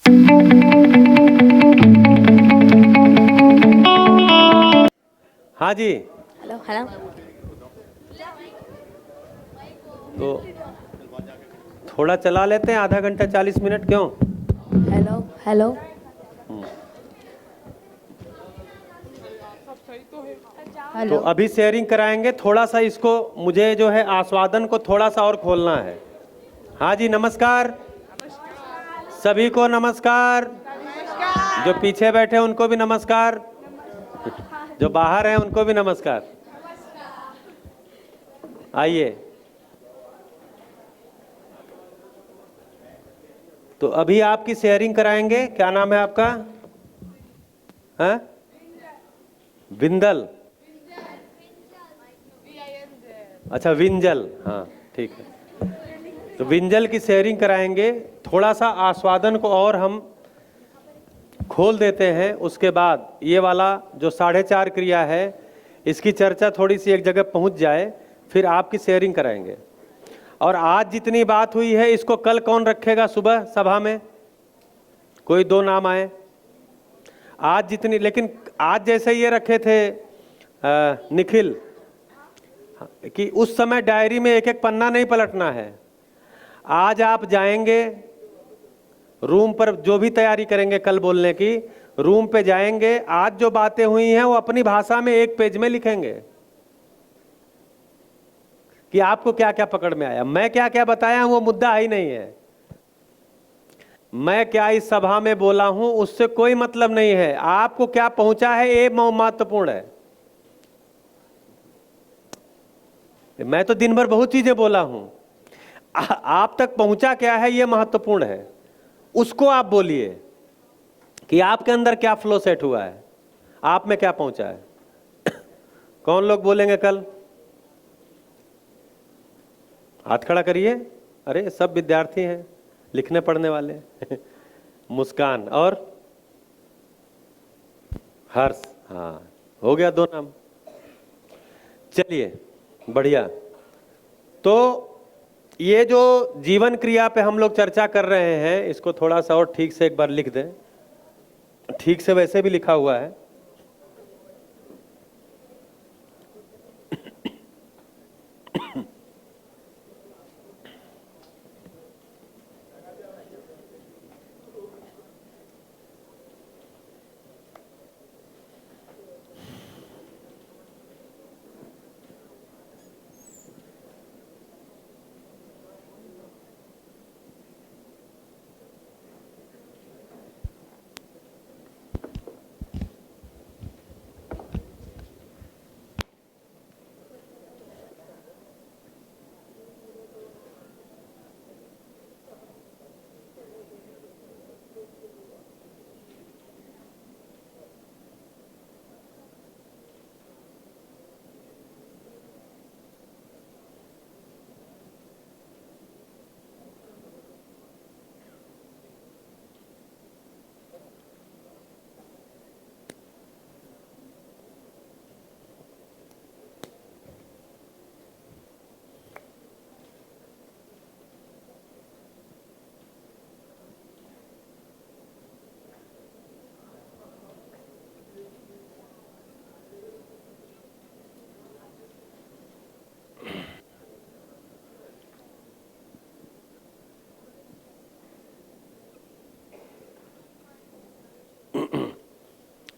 हाँ जी। Hello hello. तो थोड़ा चला लेते हैं, आधा घंटा 40 मिनट, क्यों? Hello hello. तो हेलो। अभी शेयरिंग कराएंगे, थोड़ा सा इसको मुझे जो है आस्वादन को थोड़ा सा और खोलना है। हाँ जी, नमस्कार सभी को, नमस्कार। जो पीछे बैठे उनको भी नमस्कार, जो बाहर हैं उनको भी नमस्कार। आइए। तो अभी आपकी शेयरिंग कराएंगे। क्या नाम है आपका? हैं? बिंदल। अच्छा, विंजल। हाँ ठीक है। तो विंजल की शेयरिंग कराएंगे। थोड़ा सा आस्वादन को और हम खोल देते हैं। उसके बाद ये वाला जो 4.5 क्रिया है, इसकी चर्चा थोड़ी सी एक जगह पहुंच जाए, फिर आपकी शेयरिंग कराएंगे। और आज जितनी बात हुई है, इसको कल कौन रखेगा सुबह सभा में? कोई 2 नाम आए। आज जितनी, लेकिन आज जैसे ये रखे थे निखिल कि उस समय डायरी में एक एक पन्ना नहीं पलटना है। आज आप जाएंगे रूम पर, जो भी तैयारी करेंगे कल बोलने की, रूम पे जाएंगे, आज जो बातें हुई हैं वो अपनी भाषा में 1 पेज में लिखेंगे कि आपको क्या क्या पकड़ में आया। मैं क्या क्या बताया हूं वो मुद्दा ही नहीं है। मैं क्या इस सभा में बोला हूं उससे कोई मतलब नहीं है। आपको क्या पहुंचा है ये महत्वपूर्ण है। मैं तो दिन भर बहुत चीजें बोला हूं, आप तक पहुंचा क्या है ये महत्वपूर्ण है। उसको आप बोलिए कि आपके अंदर क्या फ्लो सेट हुआ है, आप में क्या पहुंचा है। कौन लोग बोलेंगे कल? हाथ खड़ा करिए। अरे सब विद्यार्थी हैं, लिखने पढ़ने वाले। मुस्कान और हर्ष। हाँ, हो गया 2 नाम। चलिए, बढ़िया। तो ये जो जीवन क्रिया पे हम लोग चर्चा कर रहे हैं, इसको थोड़ा सा और ठीक से एक बार लिख दें। ठीक से वैसे भी लिखा हुआ है।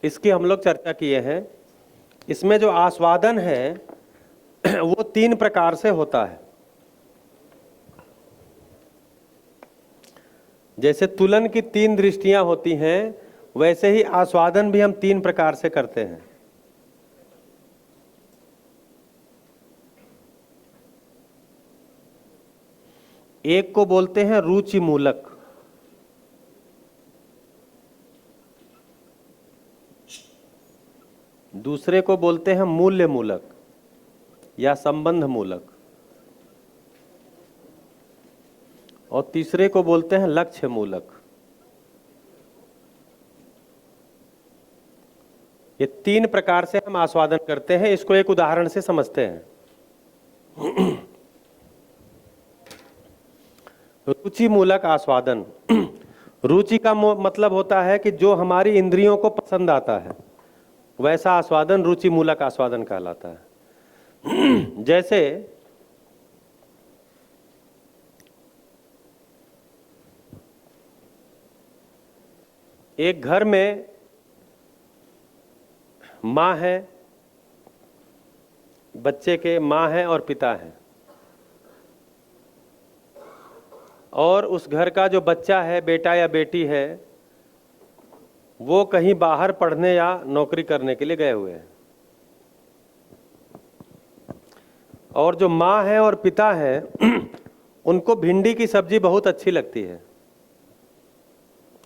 इसकी हम लोग चर्चा किए हैं। इसमें जो आस्वादन है वो 3 प्रकार से होता है। जैसे तुलन की 3 दृष्टियां होती हैं, वैसे ही आस्वादन भी हम 3 प्रकार से करते हैं। एक को बोलते हैं रुचि मूलक, दूसरे को बोलते हैं मूल्य मूलक या संबंध मूलक, और तीसरे को बोलते हैं लक्ष्य मूलक। ये 3 प्रकार से हम आस्वादन करते हैं। इसको एक उदाहरण से समझते हैं। रुचि मूलक आस्वादन। रुचि का मतलब होता है कि जो हमारी इंद्रियों को पसंद आता है, वैसा आस्वादन रुचि मूलक आस्वादन कहलाता है। जैसे एक घर में माँ है, बच्चे के माँ है और पिता है, और उस घर का जो बच्चा है, बेटा या बेटी है, वो कहीं बाहर पढ़ने या नौकरी करने के लिए गए हुए हैं। और जो माँ है और पिता है उनको भिंडी की सब्जी बहुत अच्छी लगती है।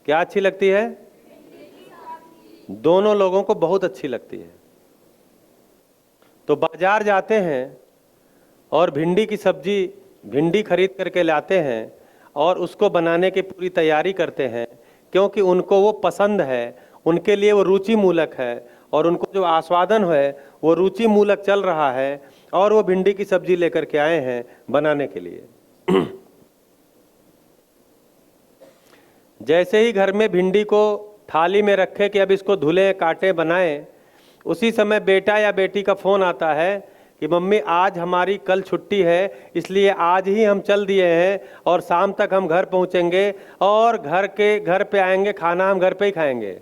क्या अच्छी लगती है? दोनों लोगों को बहुत अच्छी लगती है। तो बाजार जाते हैं और भिंडी की सब्जी, भिंडी खरीद करके लाते हैं और उसको बनाने की पूरी तैयारी करते हैं, क्योंकि उनको वो पसंद है, उनके लिए वो रुचि मूलक है, और उनको जो आस्वादन है वो रुचि मूलक चल रहा है, और वो भिंडी की सब्जी लेकर के आए हैं बनाने के लिए। जैसे ही घर में भिंडी को थाली में रखे कि अब इसको धुलें, काटें, बनाएं, उसी समय बेटा या बेटी का फोन आता है कि मम्मी आज हमारी कल छुट्टी है, इसलिए आज ही हम चल दिए हैं और शाम तक हम घर पहुंचेंगे और घर पे आएंगे, खाना हम घर पे ही खाएंगे।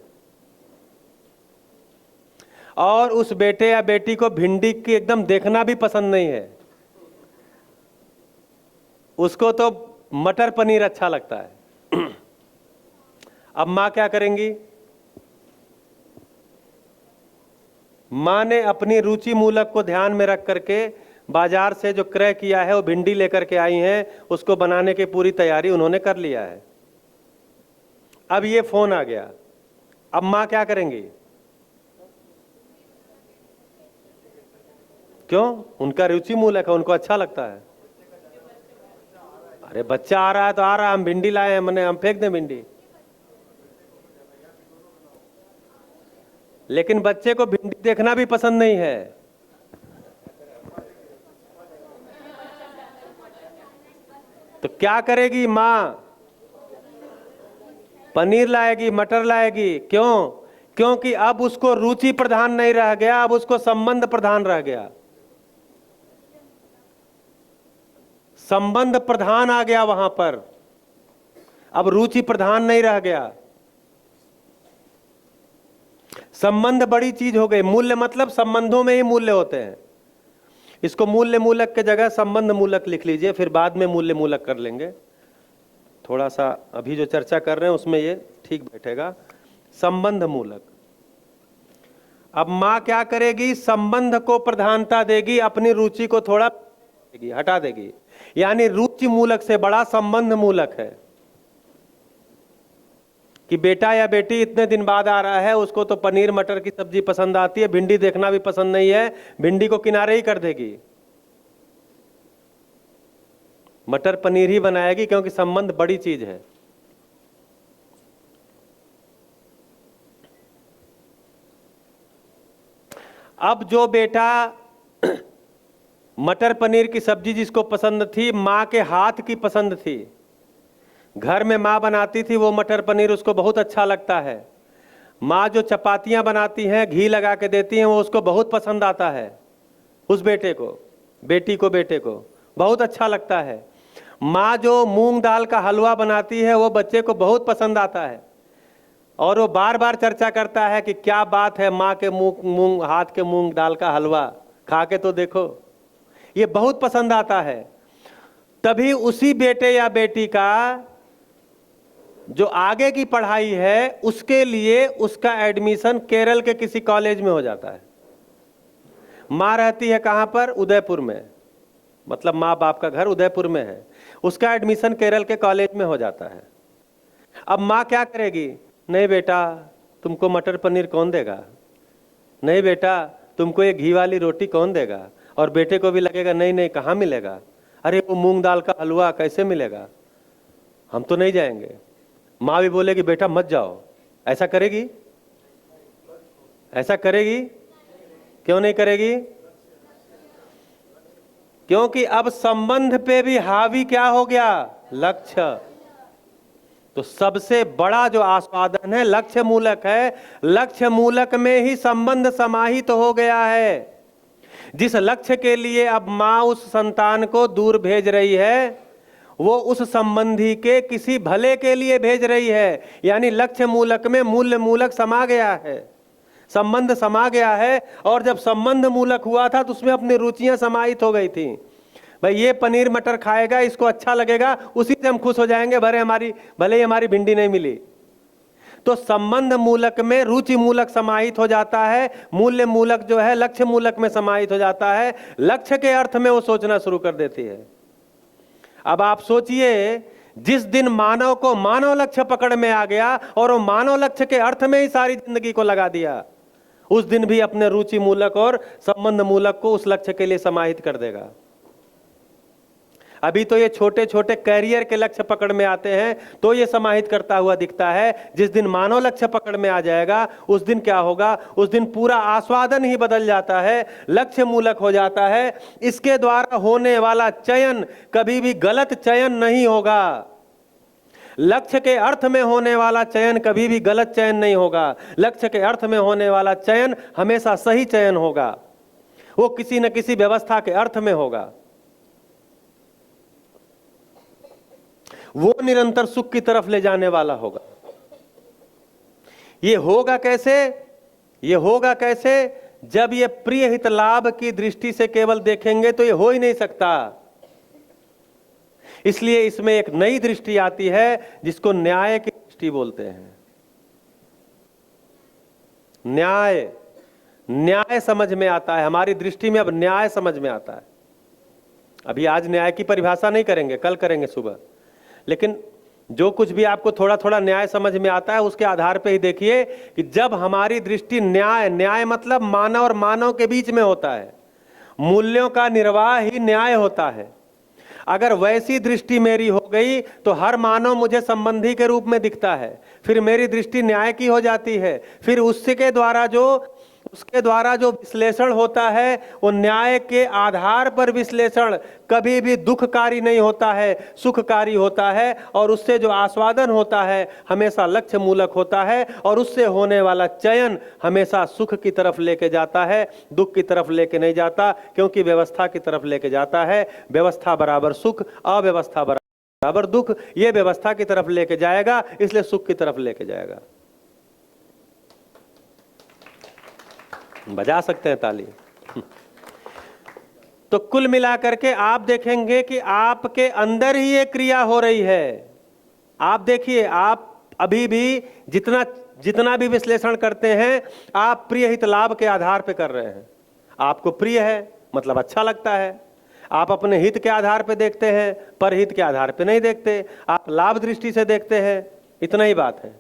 और उस बेटे या बेटी को भिंडी की एकदम देखना भी पसंद नहीं है, उसको तो मटर पनीर अच्छा लगता है। अब माँ क्या करेंगी? माँ ने अपनी रुचि मूलक को ध्यान में रख करके बाजार से जो क्रय किया है वो भिंडी लेकर के आई हैं, उसको बनाने की पूरी तैयारी उन्होंने कर लिया है। अब ये फोन आ गया, अब माँ क्या करेंगी? क्यों? उनका रुचि मूलक है, उनको अच्छा लगता है। अरे बच्चा आ रहा है तो आ रहा है, हम भिंडी लाए हैं, मैंने हम फेंक दें भिंडी? लेकिन बच्चे को भिंडी देखना भी पसंद नहीं है। तो क्या करेगी माँ? पनीर लाएगी, मटर लाएगी। क्यों? क्योंकि अब उसको रुचि प्रधान नहीं रह गया, अब उसको संबंध प्रधान रह गया। संबंध प्रधान आ गया वहां पर, अब रुचि प्रधान नहीं रह गया। संबंध बड़ी चीज हो गई। मूल्य मतलब संबंधों में ही मूल्य होते हैं। इसको मूल्य मूलक के जगह संबंध मूलक लिख लीजिए, फिर बाद में मूल्य मूलक कर लेंगे। थोड़ा सा अभी जो चर्चा कर रहे हैं उसमें ये ठीक बैठेगा। संबंध मूलक। अब माँ क्या करेगी? संबंध को प्रधानता देगी, अपनी रुचि को थोड़ा हटा देगी। यानी रुचि मूलक से बड़ा संबंध मूलक है कि बेटा या बेटी इतने दिन बाद आ रहा है, उसको तो पनीर मटर की सब्जी पसंद आती है, भिंडी देखना भी पसंद नहीं है, भिंडी को किनारे ही कर देगी, मटर पनीर ही बनाएगी, क्योंकि संबंध बड़ी चीज है। अब जो बेटा मटर पनीर की सब्जी जिसको पसंद थी, माँ के हाथ की पसंद थी, घर में माँ बनाती थी वो मटर पनीर उसको बहुत अच्छा लगता है। माँ जो चपातियाँ बनाती हैं, घी लगा के देती हैं, वो उसको बहुत पसंद आता है। उस बेटे को, बेटी को, बेटे को बहुत अच्छा लगता है। माँ जो मूंग दाल का हलवा बनाती है वो बच्चे को बहुत पसंद आता है, और वो बार बार चर्चा करता है कि क्या बात है, माँ के हाथ के मूंग दाल का हलवा खा के तो देखो, ये बहुत पसंद आता है। तभी उसी बेटे या बेटी का जो आगे की पढ़ाई है उसके लिए उसका एडमिशन केरल के किसी कॉलेज में हो जाता है। माँ रहती है कहाँ पर? उदयपुर में, मतलब माँ बाप का घर उदयपुर में है, उसका एडमिशन केरल के कॉलेज में हो जाता है। अब माँ क्या करेगी? नहीं बेटा तुमको मटर पनीर कौन देगा, नहीं बेटा तुमको ये घी वाली रोटी कौन देगा, और बेटे को भी लगेगा नहीं नहीं कहाँ मिलेगा, अरे वो मूंग दाल का हलवा कैसे मिलेगा, हम तो नहीं जाएंगे। माँ भी बोलेगी बेटा मत जाओ। ऐसा करेगी? ऐसा करेगी? क्यों नहीं करेगी? क्योंकि अब संबंध पे भी हावी क्या हो गया? लक्ष्य। तो सबसे बड़ा जो आस्वादन है लक्ष्य मूलक है। लक्ष्य मूलक में ही संबंध समाहित हो गया है। जिस लक्ष्य के लिए अब मां उस संतान को दूर भेज रही है, वो उस संबंधी के किसी भले के लिए भेज रही है। यानी लक्ष्य मूलक में मूल्य मूलक समा गया है, संबंध समा गया है। और जब संबंध मूलक हुआ था तो उसमें अपनी रुचियां समाहित हो गई थी। भाई ये पनीर मटर खाएगा, इसको अच्छा लगेगा, उसी से हम खुश हो जाएंगे, भले ही हमारी भिंडी नहीं मिली। तो संबंध मूलक में रुचि मूलक समाहित हो जाता है, मूल्य मूलक जो है लक्ष्य मूलक में समाहित हो जाता है। लक्ष्य के अर्थ में वो सोचना शुरू कर देती है। अब आप सोचिए, जिस दिन मानव को मानव लक्ष्य पकड़ में आ गया और वो मानव लक्ष्य के अर्थ में ही सारी जिंदगी को लगा दिया, उस दिन भी अपने रुचि मूलक और संबंध मूलक को उस लक्ष्य के लिए समाहित कर देगा। अभी तो ये छोटे छोटे कैरियर के लक्ष्य पकड़ में आते हैं तो ये समाहित करता हुआ दिखता है। जिस दिन मानव लक्ष्य पकड़ में आ जाएगा उस दिन क्या होगा? उस दिन पूरा आस्वादन ही बदल जाता है, लक्ष्य मूलक हो जाता है। इसके द्वारा होने वाला चयन कभी भी गलत चयन नहीं होगा। लक्ष्य के अर्थ में होने वाला चयन कभी भी गलत चयन नहीं होगा। लक्ष्य के अर्थ में होने वाला चयन हमेशा सही चयन होगा। वो किसी न किसी व्यवस्था के अर्थ में होगा। वो निरंतर सुख की तरफ ले जाने वाला होगा। ये होगा कैसे? ये होगा कैसे? जब ये प्रिय हित लाभ की दृष्टि से केवल देखेंगे तो ये हो ही नहीं सकता। इसलिए इसमें एक नई दृष्टि आती है जिसको न्याय की दृष्टि बोलते हैं। न्याय, न्याय समझ में आता है हमारी दृष्टि में। अब न्याय समझ में आता है। अभी आज न्याय की परिभाषा नहीं करेंगे, कल करेंगे सुबह। लेकिन जो कुछ भी आपको थोड़ा थोड़ा न्याय समझ में आता है उसके आधार पे ही देखिए कि जब हमारी दृष्टि न्याय मतलब मानव और मानव के बीच में होता है, मूल्यों का निर्वाह ही न्याय होता है। अगर वैसी दृष्टि मेरी हो गई तो हर मानव मुझे संबंधी के रूप में दिखता है, फिर मेरी दृष्टि न्याय की हो जाती है। फिर उसके द्वारा जो विश्लेषण होता है वो न्याय के आधार पर विश्लेषण कभी भी दुखकारी नहीं होता है, सुखकारी होता है। और उससे जो आस्वादन होता है हमेशा लक्ष्य मूलक होता है और उससे होने वाला चयन हमेशा सुख की तरफ लेके जाता है, दुख की तरफ लेके नहीं जाता। क्योंकि व्यवस्था की तरफ लेके जाता है। व्यवस्था बराबर सुख, अव्यवस्था बराबर दुख। ये व्यवस्था की तरफ लेके जाएगा, इसलिए सुख की तरफ लेके जाएगा। बजा सकते हैं ताली। तो कुल मिलाकर के आप देखेंगे कि आपके अंदर ही ये क्रिया हो रही है। आप देखिए, आप अभी भी जितना भी विश्लेषण करते हैं आप प्रिय हित लाभ के आधार पे कर रहे हैं। आपको प्रिय है मतलब अच्छा लगता है। आप अपने हित के आधार पे देखते हैं, पर हित के आधार पे नहीं देखते। आप लाभ दृष्टि से देखते हैं, इतना ही बात है।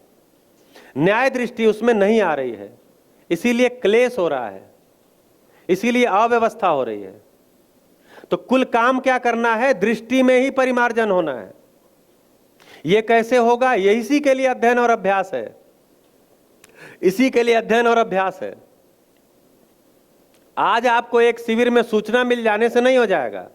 न्याय दृष्टि उसमें नहीं आ रही है, इसीलिए क्लेश हो रहा है, इसीलिए अव्यवस्था हो रही है। तो कुल काम क्या करना है? दृष्टि में ही परिमार्जन होना है। यह कैसे होगा? ये इसी के लिए अध्ययन और अभ्यास है। इसी के लिए अध्ययन और अभ्यास है। आज आपको एक शिविर में सूचना मिल जाने से नहीं हो जाएगा।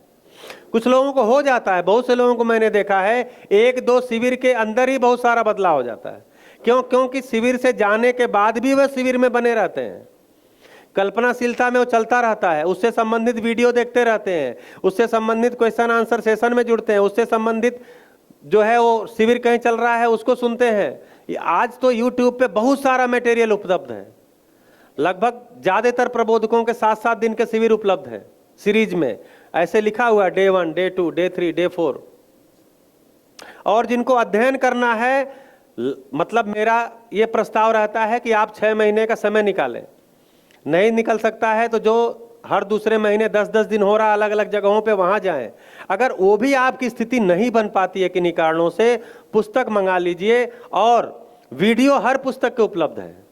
कुछ लोगों को हो जाता है, बहुत से लोगों को मैंने देखा है 1-2 शिविर के अंदर ही बहुत सारा बदलाव हो जाता है। क्योंकि शिविर से जाने के बाद भी वह शिविर में बने रहते हैं। कल्पनाशीलता में वो चलता रहता है, उससे संबंधित वीडियो देखते रहते हैं, उससे संबंधित क्वेश्चन आंसर सेशन में जुड़ते हैं, उससे संबंधित जो है वो शिविर कहीं चल रहा है उसको सुनते हैं। आज तो YouTube पे बहुत सारा मटेरियल उपलब्ध है। लगभग ज्यादातर प्रबोधकों के 7-7 दिन के शिविर उपलब्ध है सीरीज में। ऐसे लिखा हुआ Day 1, Day 2, Day 3, Day 4। और जिनको अध्ययन करना है, मतलब मेरा ये प्रस्ताव रहता है कि आप 6 महीने का समय निकालें। नहीं निकल सकता है तो जो हर दूसरे महीने 10-10 दिन हो रहा अलग अलग जगहों पे वहां जाएं। अगर वो भी आपकी स्थिति नहीं बन पाती है किन्हीं कारणों से, पुस्तक मंगा लीजिए और वीडियो हर पुस्तक के उपलब्ध है।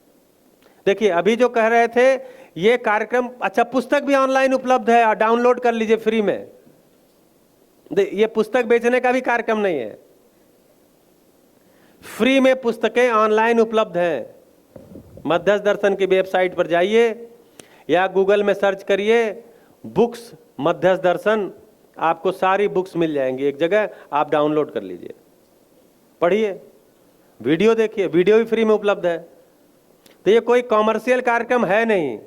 देखिए अभी जो कह रहे थे ये कार्यक्रम, अच्छा पुस्तक भी ऑनलाइन उपलब्ध है, डाउनलोड कर लीजिए फ्री में। ये पुस्तक बेचने का भी कार्यक्रम नहीं है, फ्री में पुस्तकें ऑनलाइन उपलब्ध हैं। मध्यस्थ दर्शन की वेबसाइट पर जाइए या गूगल में सर्च करिए बुक्स मध्यस्थ दर्शन, आपको सारी बुक्स मिल जाएंगी एक जगह। आप डाउनलोड कर लीजिए, पढ़िए, वीडियो देखिए, वीडियो भी फ्री में उपलब्ध है। तो ये कोई कॉमर्शियल कार्यक्रम है नहीं,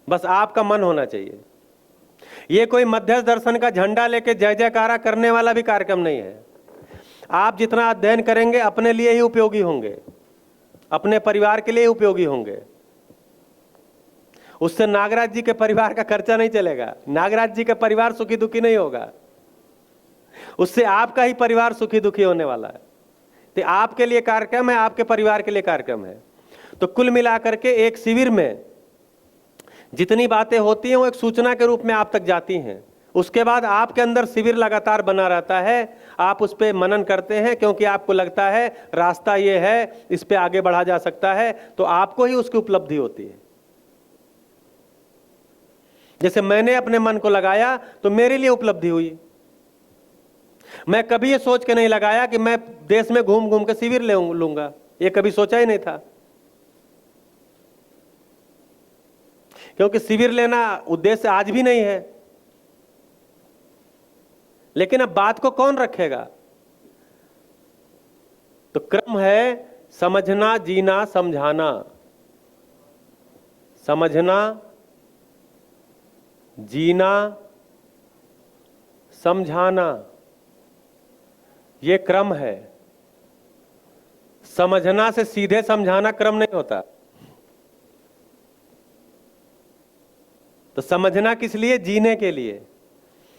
बस आपका मन होना चाहिए। ये कोई मध्यस्थ दर्शन का झंडा लेके जय जयकारा करने वाला भी कार्यक्रम नहीं है। आप जितना अध्ययन करेंगे अपने लिए ही उपयोगी होंगे, अपने परिवार के लिए उपयोगी होंगे। उससे नागराज जी के परिवार का खर्चा नहीं चलेगा, नागराज जी का परिवार सुखी दुखी नहीं होगा, उससे आपका ही परिवार सुखी दुखी होने वाला है। तो आपके लिए कार्यक्रम है, आपके परिवार के लिए कार्यक्रम है। तो कुल मिलाकर के एक शिविर में जितनी बातें होती हैं वो एक सूचना के रूप में आप तक जाती हैं। उसके बाद आपके अंदर शिविर लगातार बना रहता है, आप उस पर मनन करते हैं, क्योंकि आपको लगता है रास्ता ये है, इस पे आगे बढ़ा जा सकता है, तो आपको ही उसकी उपलब्धि होती है। जैसे मैंने अपने मन को लगाया तो मेरे लिए उपलब्धि हुई। मैं कभी ये सोच के नहीं लगाया कि मैं देश में घूम घूम के शिविर लूंगा, ये कभी सोचा ही नहीं था। क्योंकि शिविर लेना उद्देश्य आज भी नहीं है। लेकिन अब बात को कौन रखेगा? तो क्रम है समझना, जीना, समझाना। समझना, जीना, समझाना, ये क्रम है। समझना से सीधे समझाना क्रम नहीं होता। तो समझना किस लिए? जीने के लिए।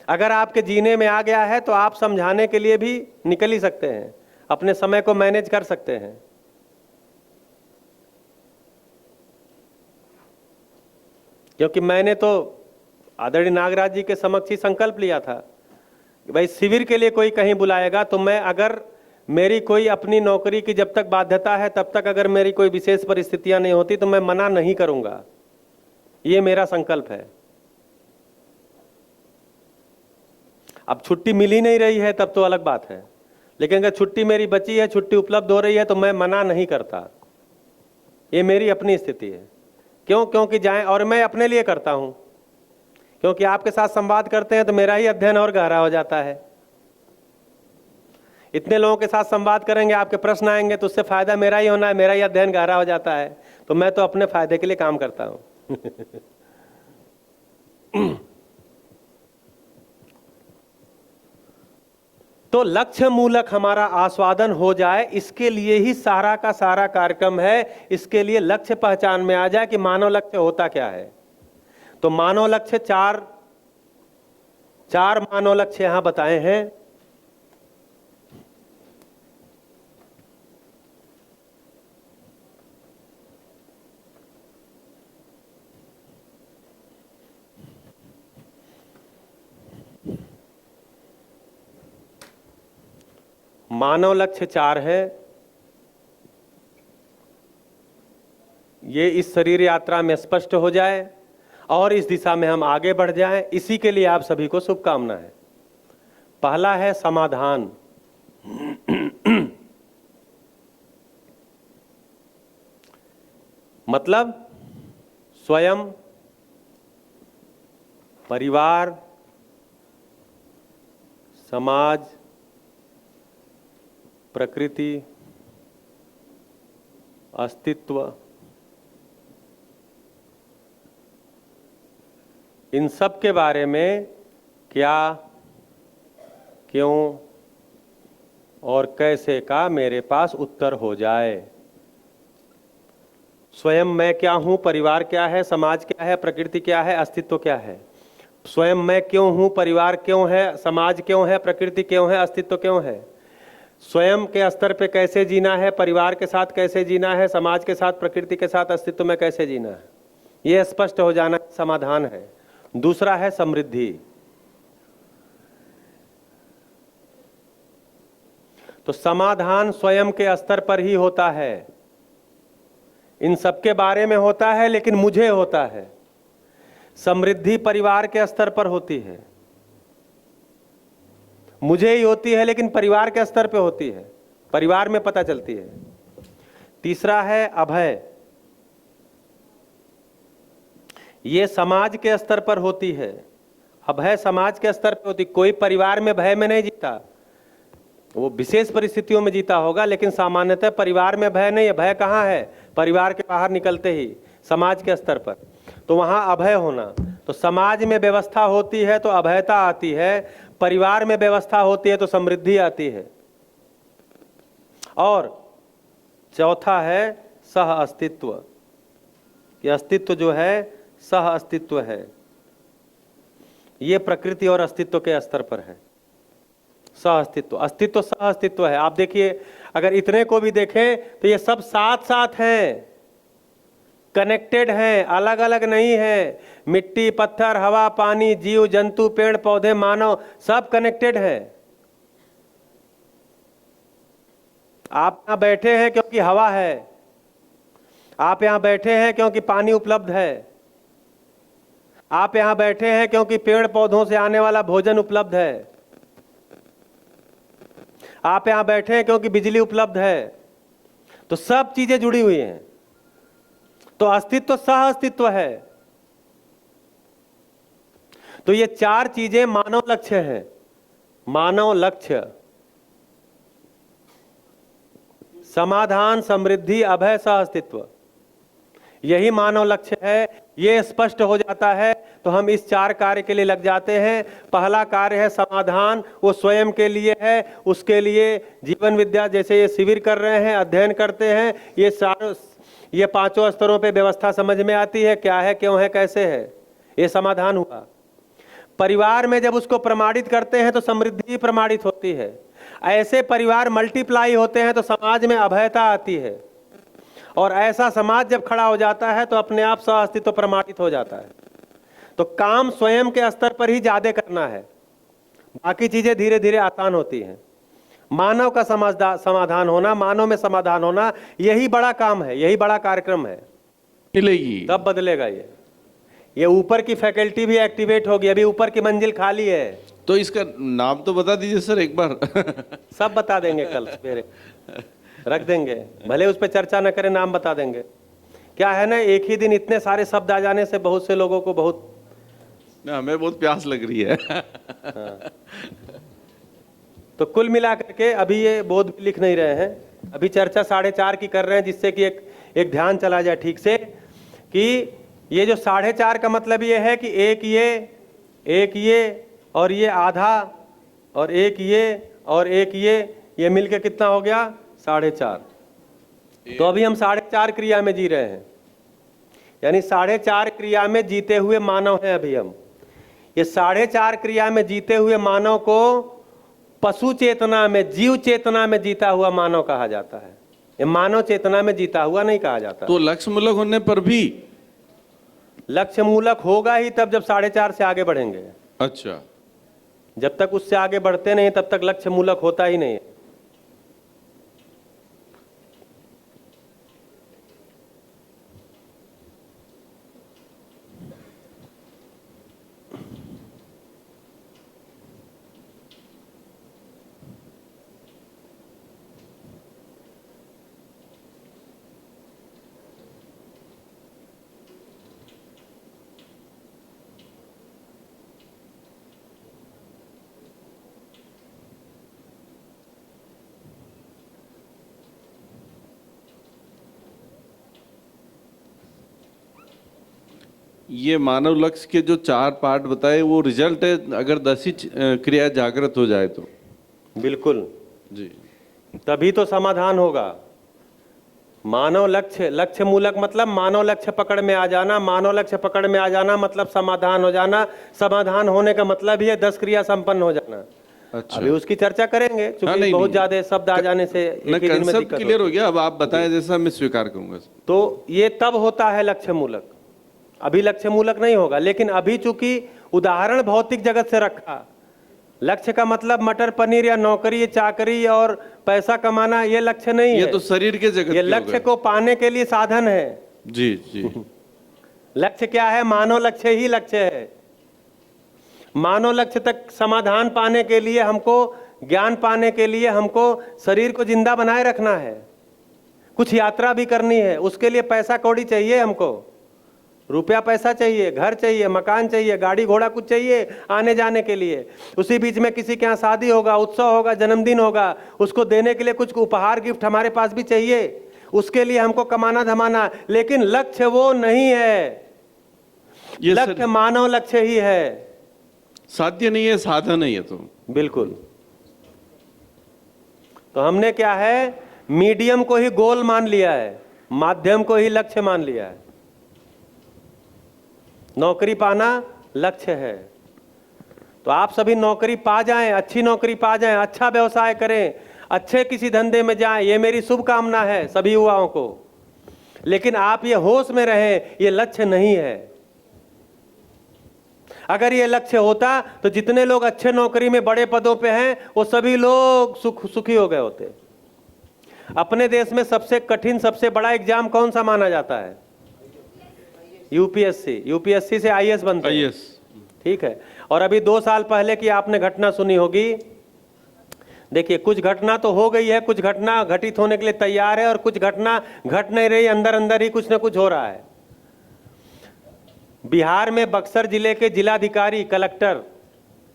अगर आपके जीने में आ गया है तो आप समझाने के लिए भी निकल ही सकते हैं, अपने समय को मैनेज कर सकते हैं। क्योंकि मैंने तो आदरणीय नागराज जी के समक्ष ही संकल्प लिया था कि भाई शिविर के लिए कोई कहीं बुलाएगा तो मैं, अगर मेरी कोई अपनी नौकरी की जब तक बाध्यता है तब तक अगर मेरी कोई विशेष परिस्थितियां नहीं होती तो मैं मना नहीं करूंगा। ये मेरा संकल्प है। अब छुट्टी मिल ही नहीं रही है तब तो अलग बात है, लेकिन अगर छुट्टी मेरी बची है, छुट्टी उपलब्ध हो रही है, तो मैं मना नहीं करता। ये मेरी अपनी स्थिति है। क्यों? क्योंकि जाएं, और मैं अपने लिए करता हूं, क्योंकि आपके साथ संवाद करते हैं तो मेरा ही अध्ययन और गहरा हो जाता है। इतने लोगों के साथ संवाद करेंगे, आपके प्रश्न आएंगे, तो उससे फायदा मेरा ही होना है, मेरा ही अध्ययन गहरा हो जाता है। तो मैं तो अपने फायदे के लिए काम करता हूं। तो लक्ष्य मूलक हमारा आस्वादन हो जाए, इसके लिए ही सारा का सारा कार्यक्रम है। इसके लिए लक्ष्य पहचान में आ जाए कि मानव लक्ष्य होता क्या है। तो मानव लक्ष्य चार मानव लक्ष्य यहां बताए हैं। मानव लक्ष्य 4 है। ये इस शरीर यात्रा में स्पष्ट हो जाए और इस दिशा में हम आगे बढ़ जाएं, इसी के लिए आप सभी को शुभकामना है। पहला है समाधान। मतलब स्वयं, परिवार, समाज, प्रकृति, अस्तित्व, इन सब के बारे में क्या, क्यों और कैसे का मेरे पास उत्तर हो जाए। स्वयं मैं क्या हूं, परिवार क्या है, समाज क्या है, प्रकृति क्या है, अस्तित्व क्या है। स्वयं मैं क्यों हूं, परिवार क्यों है, समाज क्यों है, प्रकृति क्यों है, अस्तित्व क्यों है। स्वयं के स्तर पे कैसे जीना है, परिवार के साथ कैसे जीना है, समाज के साथ, प्रकृति के साथ, अस्तित्व में कैसे जीना है, यह स्पष्ट हो जाना समाधान है। दूसरा है समृद्धि। तो समाधान स्वयं के स्तर पर ही होता है, इन सबके बारे में होता है, लेकिन मुझे होता है। समृद्धि परिवार के स्तर पर होती है, मुझे ही होती है, लेकिन परिवार के स्तर पे होती है, परिवार में पता चलती है। तीसरा है अभय। ये समाज के स्तर पर होती है, अभय समाज के स्तर पे होती। कोई परिवार में भय में नहीं जीता, वो विशेष परिस्थितियों में जीता होगा, लेकिन सामान्यतः परिवार में भय नहीं है। भय कहाँ है? परिवार के बाहर निकलते ही समाज के स्तर पर, तो वहाँ अभय होना। तो समाज में व्यवस्था होती है तो अभयता आती है, परिवार में व्यवस्था होती है तो समृद्धि आती है। और चौथा है सह अस्तित्व, कि अस्तित्व जो है सह अस्तित्व है, ये प्रकृति और अस्तित्व के स्तर पर है। सह अस्तित्व, अस्तित्व सह अस्तित्व है। आप देखिए, अगर इतने को भी देखें तो ये सब साथ साथ हैं, कनेक्टेड हैं, अलग अलग नहीं है। मिट्टी, पत्थर, हवा, पानी, जीव जंतु, पेड़ पौधे, मानव, सब कनेक्टेड है। आप यहां बैठे हैं क्योंकि हवा है, आप यहां बैठे हैं क्योंकि पानी उपलब्ध है, आप यहां बैठे हैं क्योंकि पेड़ पौधों से आने वाला भोजन उपलब्ध है, आप यहां बैठे हैं क्योंकि बिजली उपलब्ध है। तो सब चीजें जुड़ी हुई हैं, तो अस्तित्व सह अस्तित्व है। तो ये चार चीजें मानव लक्ष्य हैं। मानव लक्ष्य, समाधान, समृद्धि, अभय, सह अस्तित्व, यही मानव लक्ष्य है। ये स्पष्ट हो जाता है तो हम इस चार कार्य के लिए लग जाते हैं। पहला कार्य है समाधान, वो स्वयं के लिए है, उसके लिए जीवन विद्या जैसे ये शिविर कर रहे हैं, अध्ययन करते हैं, ये पांचों स्तरों पे व्यवस्था समझ में आती है, क्या है, क्यों है, कैसे है, ये समाधान हुआ। परिवार में जब उसको प्रमाणित करते हैं तो समृद्धि प्रमाणित होती है। ऐसे परिवार मल्टीप्लाई होते हैं तो समाज में अभयता आती है, और ऐसा समाज जब खड़ा हो जाता है तो अपने आप सह अस्तित्व प्रमाणित हो जाता है। तो काम स्वयं के स्तर पर ही ज्यादा करना है, बाकी चीजें धीरे धीरे आसान होती हैं। मानव का समाधान होना, मानव में समाधान होना, यही बड़ा काम है, यही बड़ा कार्यक्रम है। मिलेगी तब बदलेगा ये ऊपर की फैकल्टी भी एक्टिवेट होगी, अभी ऊपर की मंजिल खाली है। तो इसका नाम तो बता दीजिए सर एक बार। सब बता देंगे, कल सवेरे रख देंगे, भले उस पर चर्चा न करें, नाम बता देंगे। क्या है ना, एक ही दिन इतने सारे शब्द आ जाने से बहुत से लोगों को बहुत हमें बहुत प्यास लग रही है। हाँ। तो कुल मिलाकर के अभी ये बोध भी लिख नहीं रहे हैं, अभी चर्चा 4:30 की कर रहे हैं, जिससे कि एक ध्यान चला जाए ठीक से कि ये जो 4:30 का मतलब ये है कि एक ये और ये आधा और एक ये और एक ये मिलके कितना हो गया 4:30। तो अभी हम 4:30 क्रिया में जी रहे हैं, यानी 4:30 क्रिया में जीते हुए मानव हैं अभी हम। ये 4:30 क्रिया में जीते हुए मानव को पशु चेतना में, जीव चेतना में जीता हुआ मानव कहा जाता है। ये मानव चेतना में जीता हुआ नहीं कहा जाता। तो लक्ष्य मूलक होने पर भी लक्ष्य मूलक होगा ही तब जब 4:30 से आगे बढ़ेंगे। अच्छा, जब तक उससे आगे बढ़ते नहीं तब तक लक्ष्य मूलक होता ही नहीं है। ये मानव लक्ष्य के जो 4 पार्ट बताए वो रिजल्ट है अगर 10 ही क्रिया जागृत हो जाए तो। बिल्कुल जी, तभी तो समाधान होगा। मानव लक्ष्य, लक्ष्य मूलक मतलब मानव लक्ष्य पकड़ में आ जाना, मानव लक्ष्य पकड़ में आ जाना मतलब समाधान हो जाना, समाधान होने का मतलब ही है 10 क्रिया संपन्न हो जाना। अच्छा, अभी उसकी चर्चा करेंगे, क्योंकि नहीं, बहुत नहीं। ज्यादा शब्द आ जाने से एक ही दिन में कंसेप्ट दिक्कत क्लियर होती हो गया। अब आप बताएं जैसा मैं स्वीकार करूंगा। तो ये तब होता है लक्ष्य मूलक, अभी लक्ष्य मूलक नहीं होगा। लेकिन अभी चूंकि उदाहरण भौतिक जगत से रखा, लक्ष्य का मतलब मटर पनीर या नौकरी चाकरी और पैसा कमाना, ये लक्ष्य नहीं है। ये तो शरीर के जगत ये के लक्ष्य हो गए। को पाने के लिए साधन है। जी जी। लक्ष्य क्या है? मानव लक्ष्य ही लक्ष्य है। मानव लक्ष्य तक समाधान पाने के लिए हमको, ज्ञान पाने के लिए हमको शरीर को जिंदा बनाए रखना है, कुछ यात्रा भी करनी है, उसके लिए पैसा कौड़ी चाहिए हमको। रुपया पैसा चाहिए, घर चाहिए, मकान चाहिए, गाड़ी घोड़ा कुछ चाहिए आने जाने के लिए। उसी बीच में किसी के यहाँ शादी होगा, उत्सव होगा, जन्मदिन होगा, उसको देने के लिए कुछ उपहार गिफ्ट हमारे पास भी चाहिए, उसके लिए हमको कमाना धमाना। लेकिन लक्ष्य वो नहीं है, ये लक्ष्य मानव लक्ष्य ही है। साध्य नहीं है, साधन है ये तो। बिल्कुल। तो हमने क्या है, मीडियम को ही गोल मान लिया है, माध्यम को ही लक्ष्य मान लिया है। नौकरी पाना लक्ष्य है, तो आप सभी नौकरी पा जाएं, अच्छी नौकरी पा जाएं, अच्छा व्यवसाय करें, अच्छे किसी धंधे में जाएं, ये मेरी शुभकामना है सभी युवाओं को। लेकिन आप ये होश में रहें, ये लक्ष्य नहीं है। अगर ये लक्ष्य होता तो जितने लोग अच्छे नौकरी में बड़े पदों पे हैं वो सभी लोग सुखी हो गए होते। अपने देश में सबसे कठिन, सबसे बड़ा एग्जाम कौन सा माना जाता है? यूपीएससी। यूपीएससी से आईएएस बनते हैं। ठीक है। और अभी 2 साल पहले की आपने घटना सुनी होगी। देखिए, कुछ घटना तो हो गई है, कुछ घटना घटित होने के लिए तैयार है, और कुछ घटना घट नहीं रही, अंदर अंदर ही कुछ ना कुछ हो रहा है। बिहार में बक्सर जिले के जिलाधिकारी, कलेक्टर,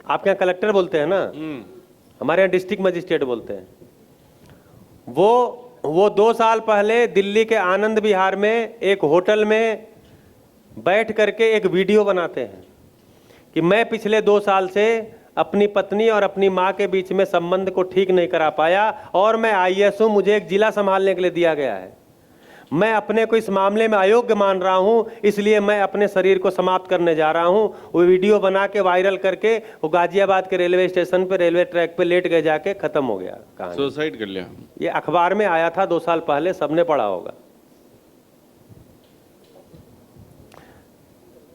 आपके यहाँ कलेक्टर बोलते हैं ना, हमारे यहाँ डिस्ट्रिक्ट मजिस्ट्रेट बोलते हैं, वो 2 साल पहले दिल्ली के आनंद विहार में एक होटल में बैठ करके एक वीडियो बनाते हैं कि मैं पिछले 2 साल से अपनी पत्नी और अपनी माँ के बीच में संबंध को ठीक नहीं करा पाया, और मैं आईएएस हूँ, मुझे एक जिला संभालने के लिए दिया गया है, मैं अपने को इस मामले में अयोग्य मान रहा हूँ, इसलिए मैं अपने शरीर को समाप्त करने जा रहा हूँ। वो वीडियो बना के वायरल करके वो गाजियाबाद के रेलवे स्टेशन पे, रेलवे ट्रैक पे लेट गए, जाके खत्म हो गया कहानी। सुसाइड कर लिया। ये अखबार में आया था 2 साल पहले, सबने पढ़ा होगा।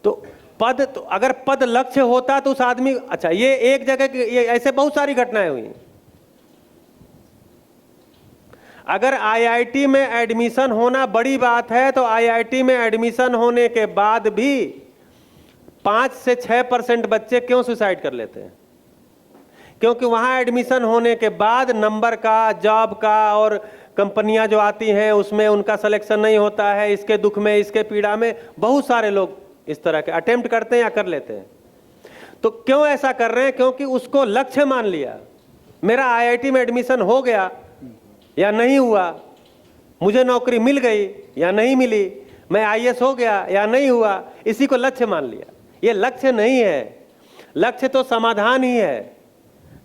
तो पद, तो अगर पद लक्ष्य होता तो उस आदमी, अच्छा ये एक जगह की, ये ऐसे बहुत सारी घटनाएं हुई। अगर आईआईटी में एडमिशन होना बड़ी बात है तो आईआईटी में एडमिशन होने के बाद भी 5 से 6% बच्चे क्यों सुसाइड कर लेते हैं? क्योंकि वहां एडमिशन होने के बाद नंबर का, जॉब का और कंपनियां जो आती हैं उसमें उनका सिलेक्शन नहीं होता है। इसके दुख में, इसके पीड़ा में बहुत सारे लोग इस तरह के अटेम्प्ट करते हैं या कर लेते हैं। तो क्यों ऐसा कर रहे हैं? क्योंकि उसको लक्ष्य मान लिया, मेरा आईआईटी में एडमिशन हो गया या नहीं हुआ, मुझे नौकरी मिल गई या नहीं मिली, मैं आईएएस हो गया या नहीं हुआ, इसी को लक्ष्य मान लिया। ये लक्ष्य नहीं है। लक्ष्य तो समाधान ही है,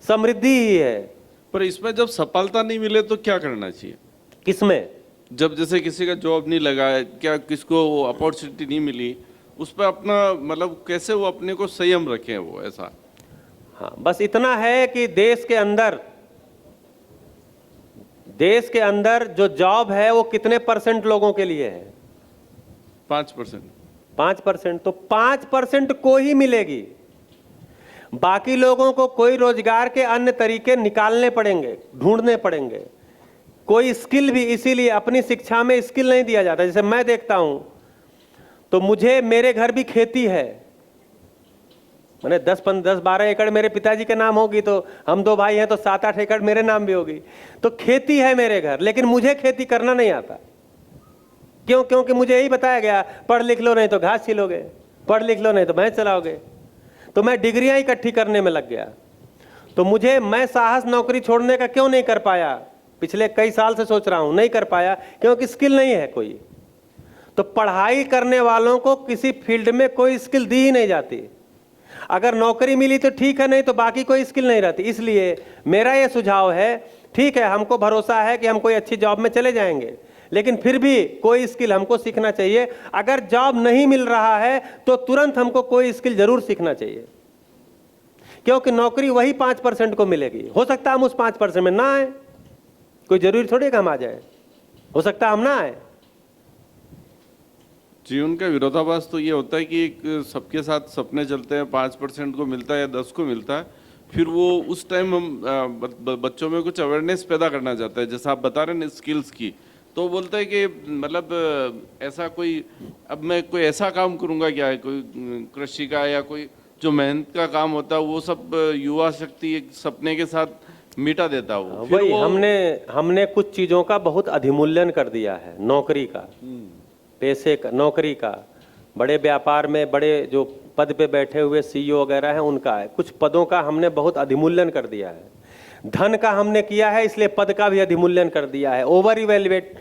समृद्धि ही है। पर इसमें जब सफलता नहीं मिले तो क्या करना चाहिए? किसमें? जब जैसे किसी का जॉब नहीं लगा है, क्या किसको वो अपॉर्चुनिटी नहीं मिली, उस पर अपना मतलब कैसे वो अपने को संयम रखें, वो ऐसा? हाँ, बस इतना है कि देश के अंदर जो जॉब है वो कितने % लोगों के लिए है? 5%। 5%। तो 5% को ही मिलेगी, बाकी लोगों को कोई रोजगार के अन्य तरीके निकालने पड़ेंगे, ढूंढने पड़ेंगे। कोई स्किल भी, इसीलिए अपनी शिक्षा में स्किल नहीं दिया जाता। जैसे मैं देखता हूं तो मेरे घर भी खेती है, मैंने 10-12 एकड़ मेरे पिताजी के नाम होगी, तो हम 2 भाई हैं तो 7-8 एकड़ मेरे नाम भी होगी। तो खेती है मेरे घर, लेकिन मुझे खेती करना नहीं आता। क्यों? क्योंकि मुझे यही बताया गया, पढ़ लिख लो नहीं तो घास छिलोगे, पढ़ लिख लो नहीं तो भैंस चलाओगे। तो मैं डिग्रियां इकट्ठी करने में लग गया। तो मैं साहस नौकरी छोड़ने का क्यों नहीं कर पाया? पिछले कई साल से सोच रहा हूं, नहीं कर पाया क्योंकि स्किल नहीं है कोई। तो पढ़ाई करने वालों को किसी फील्ड में कोई स्किल दी ही नहीं जाती। अगर नौकरी मिली तो ठीक है, नहीं तो बाकी कोई स्किल नहीं रहती। इसलिए मेरा ये सुझाव है, ठीक है हमको भरोसा है कि हम कोई अच्छी जॉब में चले जाएंगे, लेकिन फिर भी कोई स्किल हमको सीखना चाहिए। अगर जॉब नहीं मिल रहा है तो तुरंत हमको कोई स्किल जरूर सीखना चाहिए, क्योंकि नौकरी वही 5% को मिलेगी। हो सकता है हम उस 5% में ना आए, कोई जरूरी थोड़ी कि हम आ जाए, हो सकता है हम ना आए। जीवन का विरोधाभास तो ये होता है कि एक सबके साथ सपने चलते हैं, 5% को मिलता है या 10 को मिलता है, फिर वो उस टाइम हम बच्चों में कुछ अवेयरनेस पैदा करना चाहता है, जैसा आप बता रहे हैं स्किल्स की। तो बोलता है कि मतलब ऐसा कोई, अब मैं कोई ऐसा काम करूंगा क्या, कोई कृषि का या कोई जो मेहनत का काम होता है, वो सब युवा शक्ति एक सपने के साथ मिटा देता है वो। वही हमने कुछ चीजों का बहुत अधिमूल्यन कर दिया है, नौकरी का, पैसे का, नौकरी का, बड़े व्यापार में बड़े जो पद पे बैठे हुए सीईओ वगैरह हैं उनका है। कुछ पदों का हमने बहुत अधिमूल्यन कर दिया है, धन का हमने किया है, इसलिए पद का भी अधिमूल्यन कर दिया है, ओवर इवेल्युएट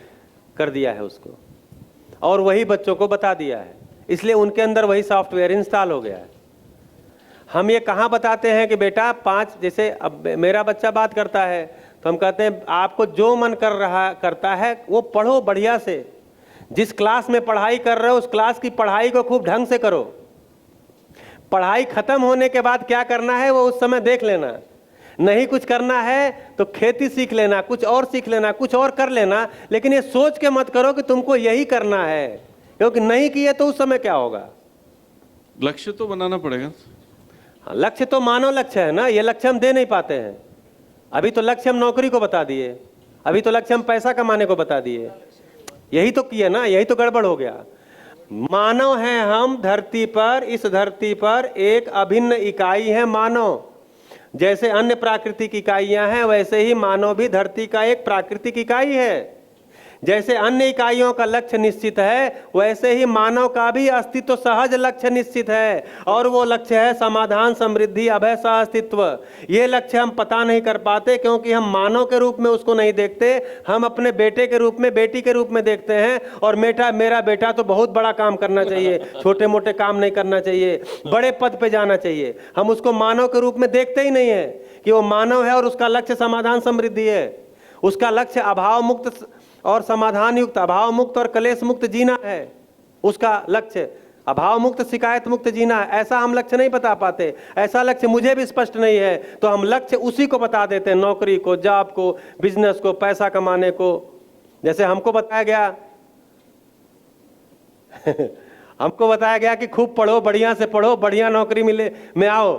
कर दिया है उसको, और वही बच्चों को बता दिया है, इसलिए उनके अंदर वही सॉफ्टवेयर इंस्टॉल हो गया है। हम ये कहाँ बताते हैं कि बेटा 5, जैसे अब मेरा बच्चा बात करता है तो हम कहते हैं आपको जो मन करता है वो पढ़ो बढ़िया से, जिस क्लास में पढ़ाई कर रहे हो उस क्लास की पढ़ाई को खूब ढंग से करो। पढ़ाई खत्म होने के बाद क्या करना है वो उस समय देख लेना, नहीं कुछ करना है तो खेती सीख लेना, कुछ और सीख लेना, कुछ और कर लेना, लेकिन ये सोच के मत करो कि तुमको यही करना है, क्योंकि नहीं किए तो उस समय क्या होगा। लक्ष्य तो बनाना पड़ेगा। हाँ, लक्ष्य तो मानव लक्ष्य है ना, ये लक्ष्य हम दे नहीं पाते हैं। अभी तो लक्ष्य हम नौकरी को बता दिए, अभी तो लक्ष्य हम पैसा कमाने को बता दिए, यही तो किया ना, यही तो गड़बड़ हो गया। मानव हैं हम धरती पर, इस धरती पर एक अभिन्न इकाई है मानव। जैसे अन्य प्राकृतिक इकाइयां हैं वैसे ही मानव भी धरती का एक प्राकृतिक इकाई है। जैसे अन्य इकाइयों का लक्ष्य निश्चित है वैसे ही मानव का भी अस्तित्व सहज लक्ष्य निश्चित है, और वो लक्ष्य है समाधान, समृद्धि, अभय, सह अस्तित्व। ये लक्ष्य हम पता नहीं कर पाते क्योंकि हम मानव के रूप में उसको नहीं देखते, हम अपने बेटे के रूप में, बेटी के रूप में देखते हैं। और मेरा बेटा तो बहुत बड़ा काम करना चाहिए, छोटे मोटे काम नहीं करना चाहिए, बड़े पद पे जाना चाहिए। हम उसको मानव के रूप में देखते ही नहीं है कि वो मानव है और उसका लक्ष्य समाधान समृद्धि है। उसका लक्ष्य अभाव मुक्त और समाधान युक्त, अभाव मुक्त और कलेश मुक्त जीना है। उसका लक्ष्य अभाव मुक्त, शिकायत मुक्त जीना है। ऐसा हम लक्ष्य नहीं बता पाते, ऐसा लक्ष्य मुझे भी स्पष्ट नहीं है, तो हम लक्ष्य उसी को बता देते हैं, नौकरी को, जॉब को, बिजनेस को, पैसा कमाने को। जैसे हमको बताया गया हमको बताया गया कि खूब पढ़ो, बढ़िया से पढ़ो, बढ़िया नौकरी मिले में आओ।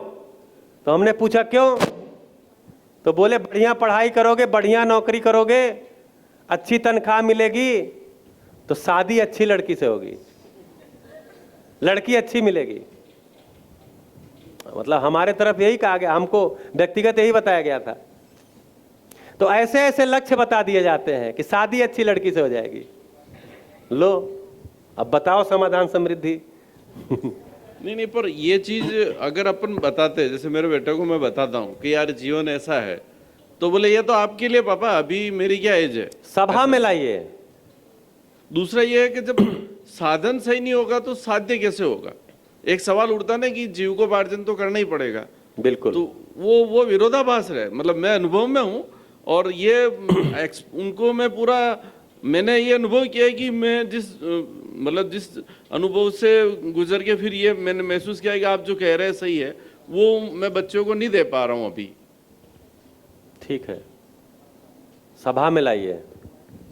तो हमने पूछा क्यों, तो बोले बढ़िया पढ़ाई करोगे, बढ़िया नौकरी करोगे, अच्छी तनख्वाह मिलेगी तो शादी अच्छी लड़की से होगी, लड़की अच्छी मिलेगी। मतलब हमारे तरफ यही कहा गया, हमको व्यक्तिगत यही बताया गया था। तो ऐसे ऐसे लक्ष्य बता दिए जाते हैं कि शादी अच्छी लड़की से हो जाएगी। लो अब बताओ समाधान समृद्धि। नहीं, पर ये चीज अगर अपन बताते, जैसे मेरे बेटे को मैं बताता हूँ कि यार जीवन ऐसा है, तो बोले ये तो आपके लिए पापा, अभी मेरी क्या एज है। सभा में लाइए। दूसरा ये है कि जब साधन सही नहीं होगा तो साध्य कैसे होगा। एक सवाल उठता ना कि जीविकोपार्जन तो करना ही पड़ेगा, बिल्कुल, तो वो विरोधाभास है। मतलब मैं अनुभव में हूँ और ये उनको मैं पूरा, मैंने ये अनुभव किया है कि मैं जिस अनुभव से गुजर के फिर ये मैंने महसूस किया कि आप जो कह रहे हैं सही है, वो मैं बच्चों को नहीं दे पा रहा हूँ अभी। ठीक है, सभा में लाइए।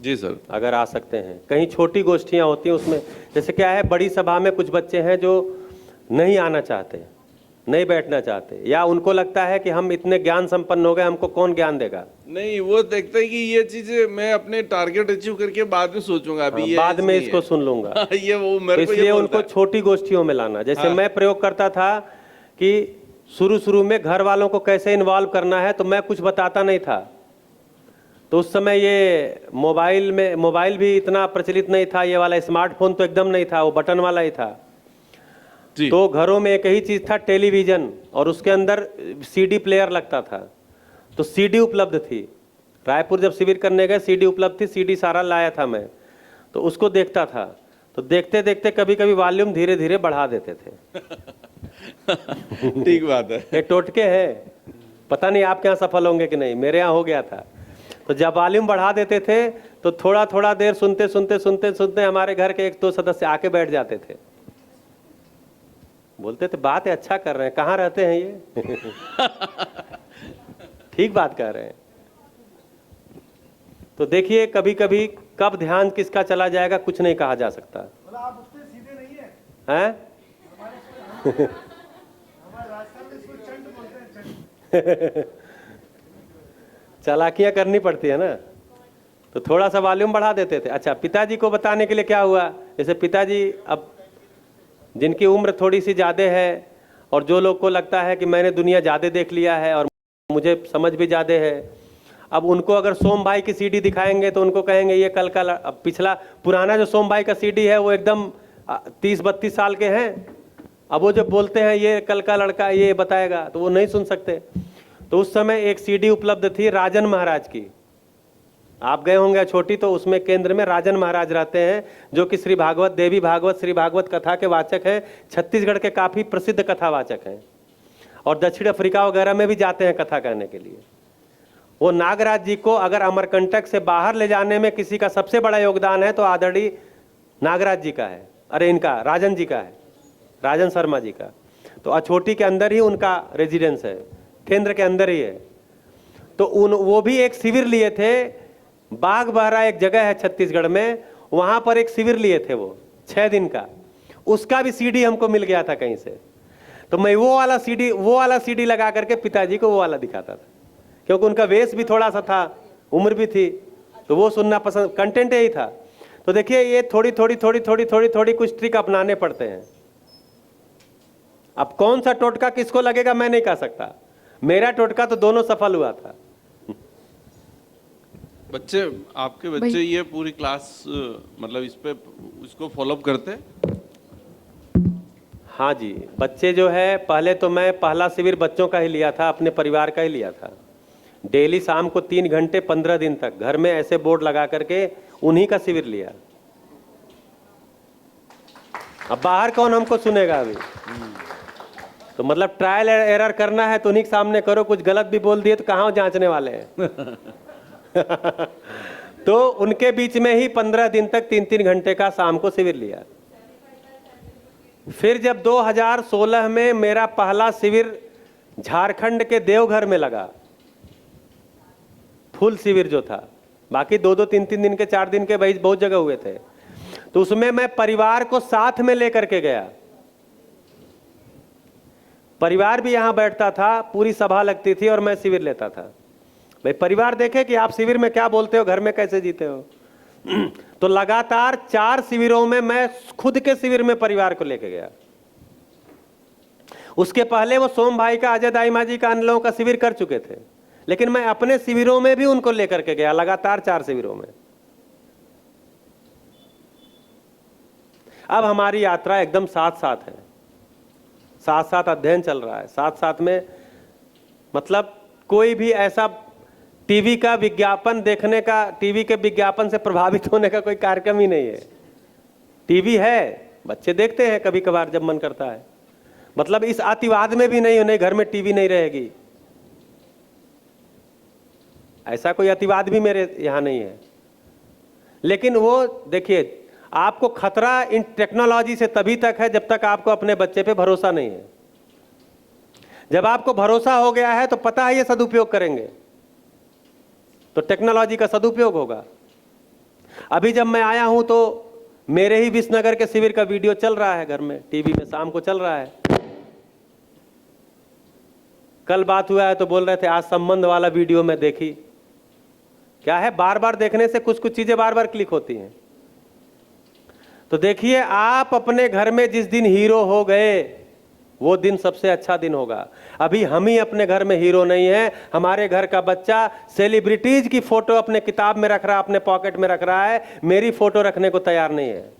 जी सर। अगर आ सकते हैं, कहीं छोटी गोष्ठियां होती हैं उसमें, जैसे क्या है, बड़ी सभा में कुछ बच्चे हैं जो नहीं आना चाहते, नहीं बैठना चाहते, या उनको लगता है कि हम इतने ज्ञान संपन्न हो गए, हमको कौन ज्ञान देगा। नहीं, वो देखते हैं कि ये चीजें मैं अपने टारगेट अचीव करके बाद में सोचूंगा, अभी ये बाद में इसको सुन लूंगा। ये वो मेरे को, इसलिए उनको छोटी गोष्ठियों में लाना। जैसे मैं प्रयोग करता था कि शुरू में घर वालों को कैसे इन्वॉल्व करना है, तो मैं कुछ बताता नहीं था। तो उस समय ये मोबाइल भी इतना प्रचलित नहीं था, ये वाला स्मार्टफोन तो एकदम नहीं था, वो बटन वाला ही था। तो घरों में एक ही चीज था, टेलीविजन, और उसके अंदर सीडी प्लेयर लगता था। तो सीडी उपलब्ध थी, रायपुर जब शिविर करने गए सीडी उपलब्ध थी, सीडी सारा लाया था मैं, तो उसको देखता था। तो देखते देखते कभी कभी वॉल्यूम धीरे धीरे बढ़ा देते थे। ठीक बात है। ये टोटके हैं, पता नहीं आपके यहाँ सफल होंगे कि नहीं, मेरे यहाँ हो गया था। तो जब वॉल्यूम बढ़ा देते थे तो थोड़ा थोड़ा देर सुनते सुनते सुनते सुनते हमारे घर के 1-2 सदस्य आके बैठ जाते थे, बोलते थे बात है अच्छा कर रहे हैं, कहाँ रहते हैं ये। ठीक बात कर रहे हैं। तो देखिए कभी कभी कब ध्यान किसका चला जाएगा कुछ नहीं कहा जा सकता। आप उससे सीधे नहीं है, हैं? हमारे राजस्थान में इसको चंड बोलते हैं, चंड। चालाकियां करनी पड़ती है ना, तो थोड़ा सा वॉल्यूम बढ़ा देते थे। अच्छा, पिताजी को बताने के लिए क्या हुआ, जैसे पिताजी अब जिनकी उम्र थोड़ी सी ज़्यादा है और जो लोग को लगता है कि मैंने दुनिया ज़्यादा देख लिया है और मुझे समझ भी ज़्यादा है, अब उनको अगर सोम भाई की सीडी दिखाएंगे तो उनको कहेंगे ये कल का, अब पिछला पुराना जो सोम भाई का सीडी है वो एकदम 30-32 साल के हैं। अब वो जब बोलते हैं ये कल का लड़का ये बताएगा तो वो नहीं सुन सकते। तो उस समय एक सीडी उपलब्ध थी राजन महाराज की, आप गए होंगे छोटी, तो उसमें केंद्र में राजन महाराज रहते हैं जो कि श्री भागवत, देवी भागवत, श्री भागवत कथा के वाचक हैं, छत्तीसगढ़ के काफ़ी प्रसिद्ध कथावाचक हैं और दक्षिण अफ्रीका वगैरह में भी जाते हैं कथा कहने के लिए। वो नागराज जी को अगर अमरकंटक से बाहर ले जाने में किसी का सबसे बड़ा योगदान है तो आदरणीय नागराज जी का है, अरे इनका राजन जी का है, राजन शर्मा जी का। तो अछोटी के अंदर ही उनका रेजिडेंस है, केंद्र के अंदर ही है। तो वो भी एक शिविर लिए थे, बाग बहरा एक जगह है छत्तीसगढ़ में, वहां पर एक शिविर लिए थे वो 6 दिन का। उसका भी सीडी हमको मिल गया था कहीं से, तो मैं वो वाला सीडी लगा करके पिताजी को वो वाला दिखाता था, क्योंकि उनका वेश भी थोड़ा सा था, उम्र भी थी, तो वो सुनना पसंद, कंटेंट यही था। तो देखिए ये थोड़ी थोड़ी कुछ ट्रिक अपनाने पड़ते हैं। अब कौन सा टोटका किसको लगेगा मैं नहीं कह सकता, मेरा टोटका तो दोनों सफल हुआ था। बच्चे, आपके बच्चे ये पूरी क्लास मतलब इस पे इसको फॉलोअप करते हैं? हाँ जी, बच्चे जो है, पहले तो मैं पहला शिविर बच्चों का ही लिया था, अपने परिवार का ही लिया था। डेली शाम को 3 घंटे 15 दिन तक घर में ऐसे बोर्ड लगा करके उन्हीं का शिविर लिया। अब बाहर कौन हमको सुनेगा अभी, तो मतलब ट्रायल एरर करना है तो उन्हीं के सामने करो, कुछ गलत भी बोल दिए तो कहाँ जांचने वाले हैं। तो उनके बीच में ही 15 दिन तक 3-3 घंटे का शाम को शिविर लिया। फिर जब 2016 में मेरा पहला शिविर झारखंड के देवघर में लगा, फुल शिविर जो था, बाकी 2-2, 3-3 दिन के, 4 दिन के भाई बहुत जगह हुए थे, तो उसमें मैं परिवार को साथ में लेकर के गया। परिवार भी यहां बैठता था, पूरी सभा लगती थी और मैं शिविर लेता था। भाई परिवार देखे कि आप शिविर में क्या बोलते हो, घर में कैसे जीते हो। तो लगातार 4 शिविरों में मैं खुद के शिविर में परिवार को लेके गया। उसके पहले वो सोम भाई का, अजय दाई माँ जी का, अन लोगों का शिविर कर चुके थे, लेकिन मैं अपने शिविरों में भी उनको लेकर के गया, लगातार 4 शिविरों में। अब हमारी यात्रा एकदम साथ साथ है, साथ साथ अध्ययन चल रहा है, साथ साथ में मतलब कोई भी ऐसा टीवी का विज्ञापन देखने का, टीवी के विज्ञापन से प्रभावित होने का कोई कार्यक्रम ही नहीं है। टीवी है, बच्चे देखते हैं कभी कभार जब मन करता है, मतलब इस अतिवाद में भी नहीं होने घर में टीवी नहीं रहेगी, ऐसा कोई अतिवाद भी मेरे यहाँ नहीं है। लेकिन वो देखिए, आपको खतरा इन टेक्नोलॉजी से तभी तक है जब तक आपको अपने बच्चे पे भरोसा नहीं है। जब आपको भरोसा हो गया है तो पता है ये सदुपयोग करेंगे, तो टेक्नोलॉजी का सदुपयोग होगा। अभी जब मैं आया हूं तो मेरे ही विसनगर के शिविर का वीडियो चल रहा है घर में, टीवी में शाम को चल रहा है। कल बात हुआ है तो बोल रहे थे आज संबंध वाला वीडियो में देखी। क्या है, बार बार देखने से कुछ कुछ चीजें बार बार क्लिक होती हैं। तो देखिए, आप अपने घर में जिस दिन हीरो हो गए वो दिन सबसे अच्छा दिन होगा। अभी हम ही अपने घर में हीरो नहीं है, हमारे घर का बच्चा सेलिब्रिटीज की फोटो अपने किताब में रख रहा है, अपने पॉकेट में रख रहा है, मेरी फोटो रखने को तैयार नहीं है।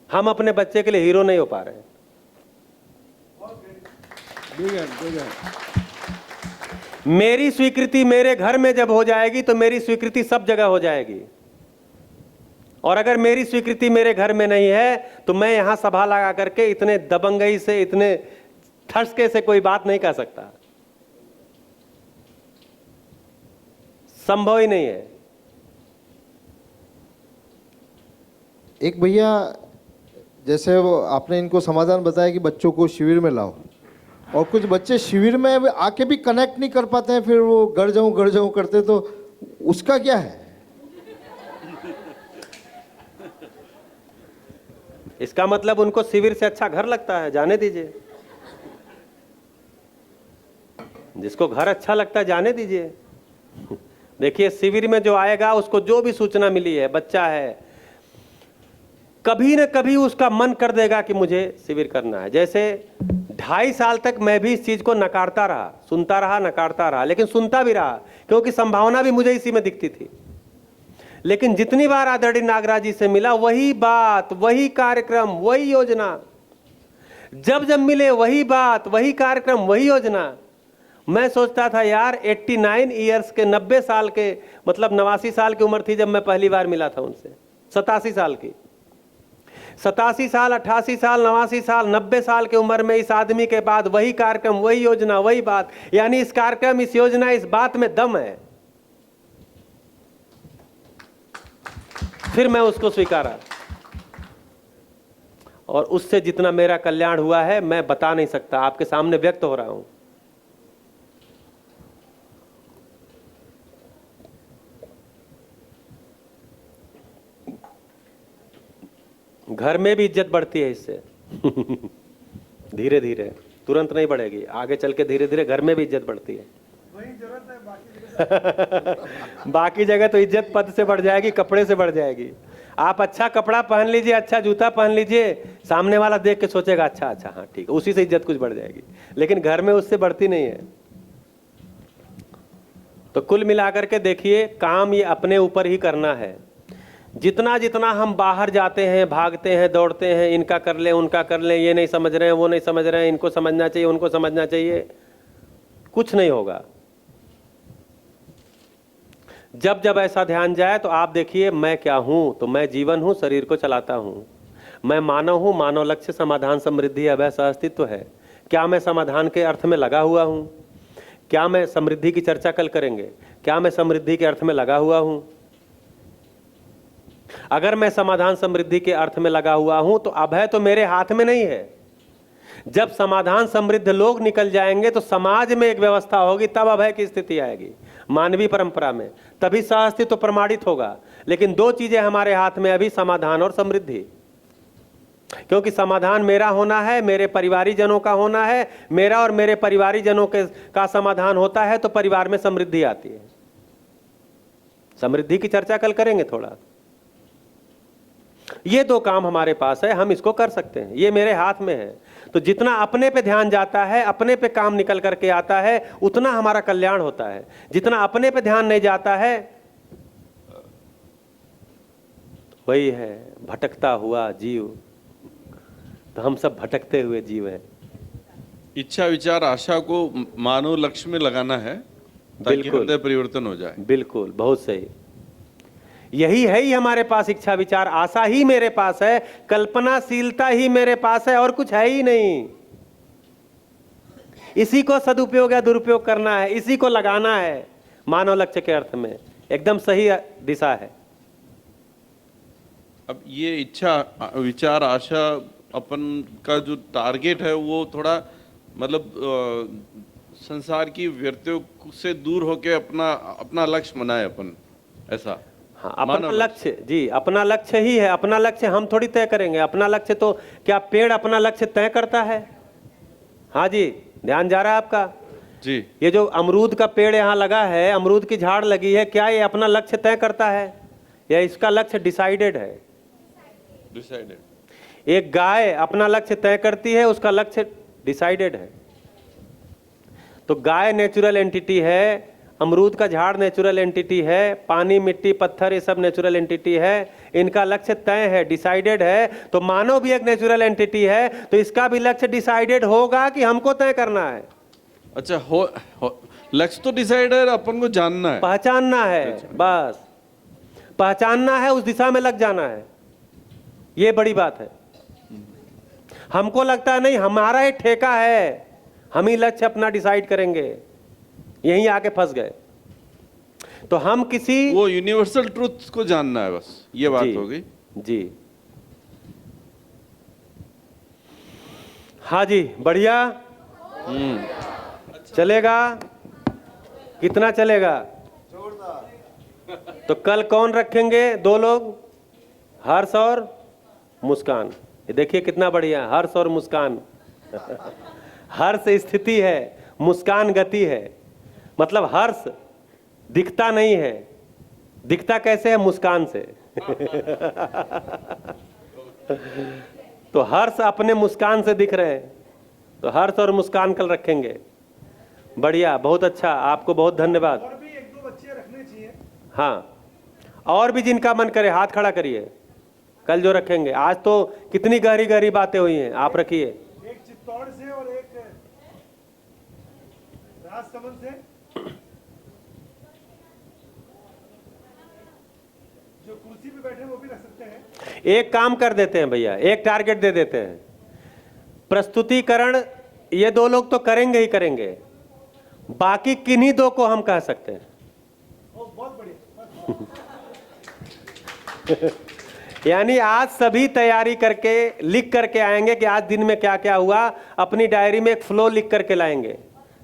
हम अपने बच्चे के लिए हीरो नहीं हो पा रहे। मेरी स्वीकृति मेरे घर में जब हो जाएगी तो मेरी स्वीकृति सब जगह हो जाएगी। और अगर मेरी स्वीकृति मेरे घर में नहीं है तो मैं यहां सभा लगा करके इतने दबंगई से, इतने ठसके से कोई बात नहीं कह सकता, संभव ही नहीं है। एक भैया, जैसे वो आपने इनको समाधान बताया कि बच्चों को शिविर में लाओ, और कुछ बच्चे शिविर में आके भी कनेक्ट नहीं कर पाते हैं, फिर वो गड़ जाऊं करते, तो उसका क्या है? इसका मतलब उनको शिविर से अच्छा घर लगता है, जाने दीजिए। जिसको घर अच्छा लगता है जाने दीजिए। देखिए, शिविर में जो आएगा उसको जो भी सूचना मिली है, बच्चा है, कभी न कभी उसका मन कर देगा कि मुझे शिविर करना है। जैसे 2.5 साल तक मैं भी इस चीज को नकारता रहा, सुनता रहा, नकारता रहा, लेकिन सुनता भी रहा क्योंकि संभावना भी मुझे इसी में दिखती थी। लेकिन जितनी बार आदरणीय नागराज जी से मिला, वही बात, वही कार्यक्रम, वही योजना, जब जब मिले वही बात, वही कार्यक्रम, वही योजना। मैं सोचता था यार 89 ईयर्स के, 90 साल के, मतलब 89 साल की उम्र थी जब मैं पहली बार मिला था उनसे, 87 साल की, 87 साल, 88 साल, 89 साल, 90 साल की उम्र में इस आदमी के बाद वही कार्यक्रम, वही योजना, वही बात। यानी इस कार्यक्रम, इस योजना, इस बात में दम है। फिर मैं उसको स्वीकारा और उससे जितना मेरा कल्याण हुआ है मैं बता नहीं सकता, आपके सामने व्यक्त हो रहा हूं। घर में भी इज्जत बढ़ती है इससे धीरे धीरे, तुरंत नहीं बढ़ेगी, आगे चल के धीरे धीरे घर में भी इज्जत बढ़ती है। वही जरूरत है, बाकी बाकी जगह तो इज्जत पद से बढ़ जाएगी, कपड़े से बढ़ जाएगी। आप अच्छा कपड़ा पहन लीजिए, अच्छा जूता पहन लीजिए, सामने वाला देख के सोचेगा अच्छा अच्छा, हाँ ठीक, उसी से इज्जत कुछ बढ़ जाएगी, लेकिन घर में उससे बढ़ती नहीं है। तो कुल मिलाकर के देखिए, काम ये अपने ऊपर ही करना है। जितना जितना हम बाहर जाते हैं, भागते हैं, दौड़ते हैं, इनका कर लें, उनका कर लें, ये नहीं समझ रहे हैं, वो नहीं समझ रहे हैं, इनको समझना चाहिए, उनको समझना चाहिए, कुछ नहीं होगा। जब जब ऐसा ध्यान जाए तो आप देखिए, मैं क्या हूं, तो मैं जीवन हूं, शरीर को चलाता हूं। मैं मानव हूं, मानव लक्ष्य समाधान समृद्धि अभय सह अस्तित्व है। क्या मैं समाधान के अर्थ में लगा हुआ हूं? क्या मैं समृद्धि की चर्चा कल करेंगे, क्या मैं समृद्धि के अर्थ में लगा हुआ हूं? अगर मैं समाधान समृद्धि के अर्थ में लगा हुआ हूं तो अभय तो मेरे हाथ में नहीं है। जब समाधान समृद्ध लोग निकल जाएंगे तो समाज में एक व्यवस्था होगी, तब अभय की स्थिति आएगी मानवीय परंपरा में, तभी सह अस्तित्व प्रमाणित होगा। लेकिन दो चीजें हमारे हाथ में अभी, समाधान और समृद्धि। क्योंकि समाधान मेरा होना है, मेरे परिवारी जनों का होना है, मेरा और मेरे परिवारी जनों का समाधान होता है तो परिवार में समृद्धि आती है। समृद्धि की चर्चा कल करेंगे थोड़ा। ये दो काम हमारे पास है, हम इसको कर सकते हैं, ये मेरे हाथ में है। तो जितना अपने पे ध्यान जाता है, अपने पे काम निकल करके आता है, उतना हमारा कल्याण होता है। जितना अपने पे ध्यान नहीं जाता है, वही है भटकता हुआ जीव। तो हम सब भटकते हुए जीव हैं। इच्छा विचार आशा को मानव लक्ष्य में लगाना है ताकि बिल्कुल। हृदय परिवर्तन हो जाए। बिल्कुल, बहुत सही। यही है ही हमारे पास, इच्छा विचार आशा ही मेरे पास है, कल्पनाशीलता ही मेरे पास है, और कुछ है ही नहीं। इसी को सदुपयोग या दुरुपयोग करना है, इसी को लगाना है मानव लक्ष्य के अर्थ में। एकदम सही दिशा है। अब ये इच्छा विचार आशा अपन का जो टारगेट है वो थोड़ा मतलब संसार की व्यर्थियों से दूर होके अपना लक्ष्य बनाए अपन, ऐसा। हाँ, अपना लक्ष्य जी, अपना लक्ष्य ही है। अपना लक्ष्य हम थोड़ी तय करेंगे। अपना लक्ष्य तो क्या पेड़ अपना लक्ष्य तय करता है? हाँ जी, ध्यान जा रहा है आपका जी। ये जो अमरूद का पेड़ यहाँ लगा है, अमरूद की झाड़ लगी है, क्या ये अपना लक्ष्य तय करता है या इसका लक्ष्य डिसाइडेड है? डिसाइडेड। एक गाय अपना लक्ष्य तय करती है, उसका लक्ष्य डिसाइडेड है। तो गाय नेचुरल एंटिटी है, अमरूद का झाड़ नेचुरल एंटिटी है, पानी मिट्टी पत्थर ये सब नेचुरल एंटिटी है, इनका लक्ष्य तय है, डिसाइडेड है। तो मानव भी एक नेचुरल एंटिटी है, तो इसका भी लक्ष्य डिसाइडेड होगा कि हमको तय करना है। अच्छा, हो लक्ष्य तो डिसाइड है, अपन को जानना है, पहचानना है। बस पहचानना है, उस दिशा में लग जाना है, ये बड़ी बात है। हमको लगता है नहीं, हमारा एक ठेका है, हम ही लक्ष्य अपना डिसाइड करेंगे, यहीं आके फंस गए। तो हम किसी वो यूनिवर्सल ट्रूथ को जानना है, बस ये बात जी, हो गई जी। हाँ जी, बढ़िया चलेगा। कितना चलेगा? तो कल कौन रखेंगे? दो लोग, हर्ष और मुस्कान। ये देखिए कितना बढ़िया, हर्ष और मुस्कान। हर्ष स्थिति है, मुस्कान गति है। मतलब हर्ष दिखता नहीं है, दिखता कैसे है? मुस्कान से। तो हर्ष अपने मुस्कान से दिख रहे हैं, तो हर्ष और मुस्कान कल रखेंगे। बढ़िया, बहुत अच्छा, आपको बहुत धन्यवाद। और भी एक दो बच्चे रखने चाहिए। हाँ, और भी जिनका मन करे हाथ खड़ा करिए, कल जो रखेंगे। आज तो कितनी गहरी गहरी बातें हुई हैं, आप रखिए। एक चित्तौड़ से और एक राजसमंद से, जो कुर्सी पे बैठे हैं वो भी रख सकते हैं। एक काम कर देते हैं भैया, एक टारगेट दे देते हैं, प्रस्तुतिकरण ये दो लोग तो करेंगे ही करेंगे, बाकी किन्हीं दो को हम कह सकते हैं। ओ बहुत बढ़िया। यानी आज सभी तैयारी करके लिख करके आएंगे कि आज दिन में क्या क्या हुआ, अपनी डायरी में एक फ्लो लिख करके लाएंगे।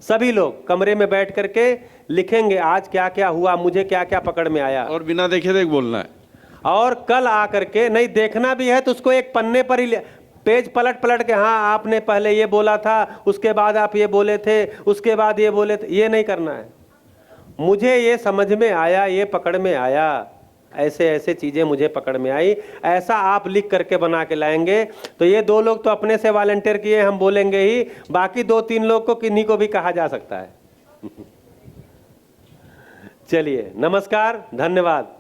सभी लोग कमरे में बैठ करके लिखेंगे आज क्या क्या हुआ, मुझे क्या क्या पकड़ में आया। और बिना देखे देख बोलना है। और कल आ करके नहीं देखना भी है तो उसको एक पन्ने पर ही पेज पलट पलट के, हाँ आपने पहले ये बोला था, उसके बाद आप ये बोले थे, उसके बाद ये बोले थे, ये नहीं करना है। मुझे ये समझ में आया, ये पकड़ में आया, ऐसे ऐसे चीजें मुझे पकड़ में आई, ऐसा आप लिख करके बना के लाएंगे। तो ये दो लोग तो अपने से वॉलंटियर किए, हम बोलेंगे ही, बाकी 2-3 लोग को किन्हीं को भी कहा जा सकता है। चलिए, नमस्कार, धन्यवाद।